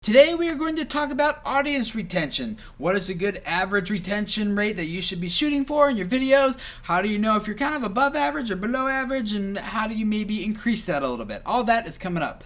Today we are going to talk about audience retention. What is a good average retention rate that you should be shooting for in your videos? How do you know if you're kind of above average or below average? And how do you maybe increase that a little bit? All that is coming up.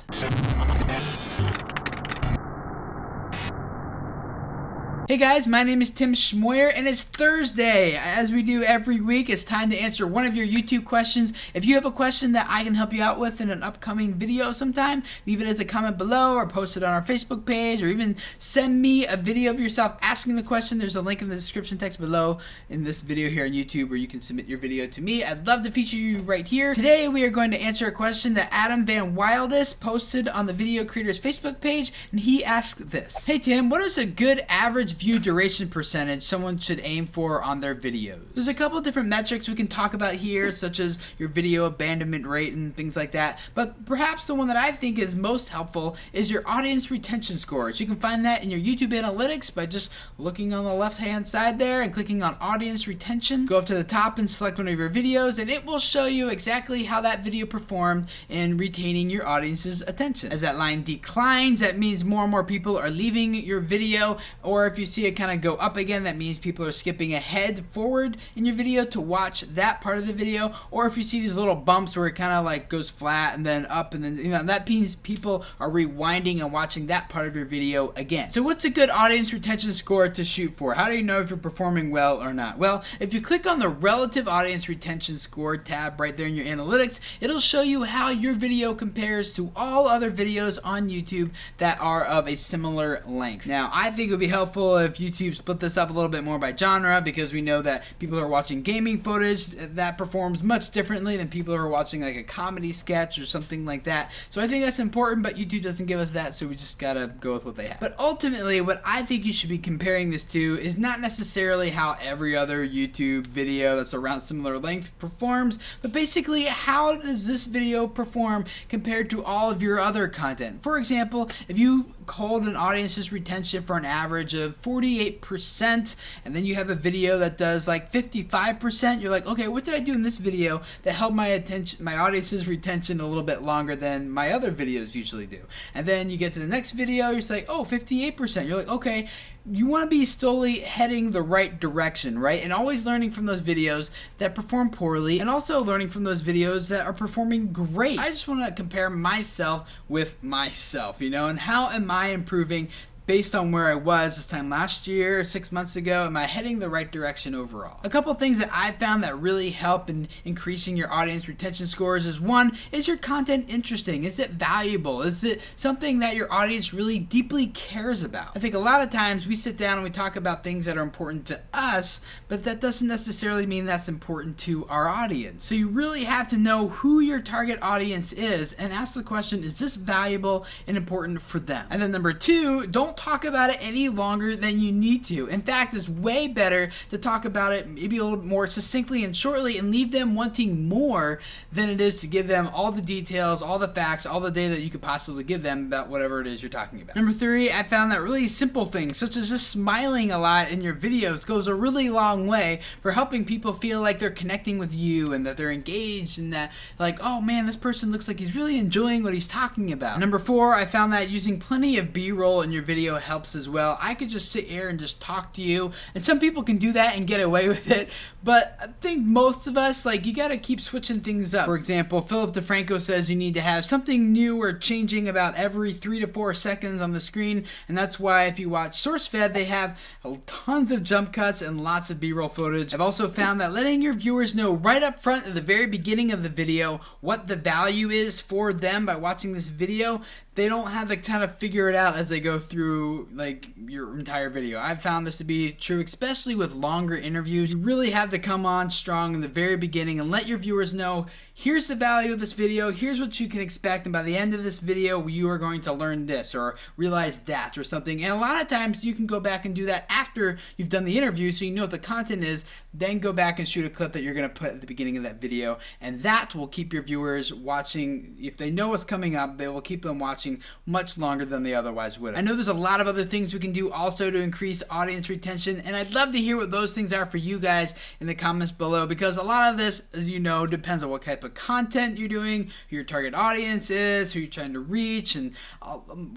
Hey guys, my name is Tim Schmoyer and it's Thursday. As we do every week, it's time to answer one of your YouTube questions. If you have a question that I can help you out with in an upcoming video sometime, leave it as a comment below or post it on our Facebook page, or even send me a video of yourself asking the question. There's a link in the description text below in this video here on YouTube where you can submit your video to me. I'd love to feature you right here. Today we are going to answer a question that Adam Van Wildest posted on the Video Creators Facebook page, and he asked this. Hey Tim, what is a good average view duration percentage someone should aim for on their videos? There's a couple different metrics we can talk about here, such as your video abandonment rate and things like that, but perhaps the one that I think is most helpful is your audience retention scores. You can find that in your YouTube analytics by just looking on the left hand side there and clicking on audience retention. Go up to the top and select one of your videos and it will show you exactly how that video performed in retaining your audience's attention. As that line declines, that means more and more people are leaving your video, or if you see it kind of go up again, that means people are skipping ahead forward in your video to watch that part of the video. Or if you see these little bumps where it kind of like goes flat and then up, and then that means people are rewinding and watching that part of your video again. So what's a good audience retention score to shoot for? How do you know if you're performing well or not? Well, if you click on the relative audience retention score tab right there in your analytics, it'll show you how your video compares to all other videos on YouTube that are of a similar length. Now, I think it would be helpful if YouTube split this up a little bit more by genre, because we know that people who are watching gaming footage, that performs much differently than people who are watching like a comedy sketch or something like that. So I think that's important, but YouTube doesn't give us that, so we just gotta go with what they have. But ultimately, what I think you should be comparing this to is not necessarily how every other YouTube video that's around similar length performs, but basically how does this video perform compared to all of your other content. For example, if you hold an audience's retention for an average of 48%, and then you have a video that does like 55%, you're like, okay, what did I do in this video that held my audience's retention a little bit longer than my other videos usually do? And then you get to the next video, you're like, oh, 58%. You're like, okay, you want to be slowly heading the right direction, right? And always learning from those videos that perform poorly, and also learning from those videos that are performing great. I just want to compare myself with myself, and how am I improving based on where I was this time last year, 6 months ago? Am I heading the right direction overall? A couple things that I found that really help in increasing your audience retention scores is, one, is your content interesting? Is it valuable? Is it something that your audience really deeply cares about? I think a lot of times we sit down and we talk about things that are important to us, but that doesn't necessarily mean that's important to our audience. So you really have to know who your target audience is and ask the question, is this valuable and important for them? And then number two, don't talk about it any longer than you need to. In fact, it's way better to talk about it maybe a little more succinctly and shortly and leave them wanting more than it is to give them all the details, all the facts, all the data that you could possibly give them about whatever it is you're talking about. Number three, I found that really simple things, such as just smiling a lot in your videos, goes a really long way for helping people feel like they're connecting with you and that they're engaged, and that like, oh man, this person looks like he's really enjoying what he's talking about. Number four, I found that using plenty of B-roll in your video helps as well. I could just sit here and just talk to you, and some people can do that and get away with it, but I think most of us, like, you gotta keep switching things up. For example, Philip DeFranco says you need to have something new or changing about every 3 to 4 seconds on the screen, and that's why if you watch SourceFed, they have tons of jump cuts and lots of B-roll footage. I've also found that letting your viewers know right up front at the very beginning of the video what the value is for them by watching this video, they don't have to kind of figure it out as they go through like your entire video. I've found this to be true, especially with longer interviews. You really have to come on strong in the very beginning and let your viewers know, here's the value of this video, here's what you can expect, and by the end of this video you are going to learn this or realize that or something. And a lot of times you can go back and do that after you've done the interview, so you know what the content is, then go back and shoot a clip that you're going to put at the beginning of that video, and that will keep your viewers watching. If they know what's coming up, they will keep them watching watching much longer than they otherwise would. I know there's a lot of other things we can do also to increase audience retention, and I'd love to hear what those things are for you guys in the comments below, because a lot of this, as you know, depends on what type of content you're doing, who your target audience is, who you're trying to reach, and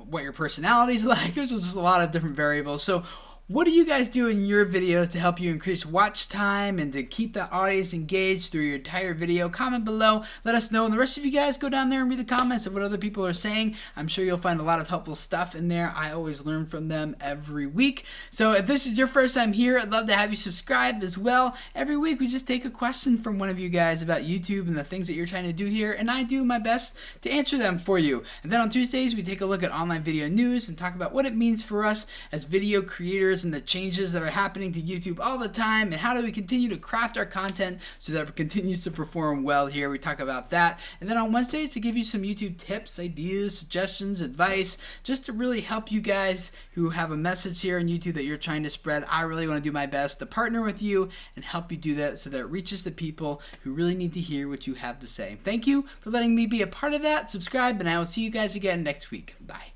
what your personality's like. There's just a lot of different variables. So what do you guys do in your videos to help you increase watch time and to keep that audience engaged through your entire video? Comment below, let us know, and the rest of you guys go down there and read the comments of what other people are saying. I'm sure you'll find a lot of helpful stuff in there. I always learn from them every week. So if this is your first time here, I'd love to have you subscribe as well. Every week we just take a question from one of you guys about YouTube and the things that you're trying to do here, and I do my best to answer them for you. And then on Tuesdays we take a look at online video news and talk about what it means for us as video creators and the changes that are happening to YouTube all the time, and how do we continue to craft our content so that it continues to perform well here. We talk about that. And then on Wednesdays to give you some YouTube tips, ideas, suggestions, advice, just to really help you guys who have a message here on YouTube that you're trying to spread. I really want to do my best to partner with you and help you do that so that it reaches the people who really need to hear what you have to say. Thank you for letting me be a part of that. Subscribe, and I will see you guys again next week. Bye.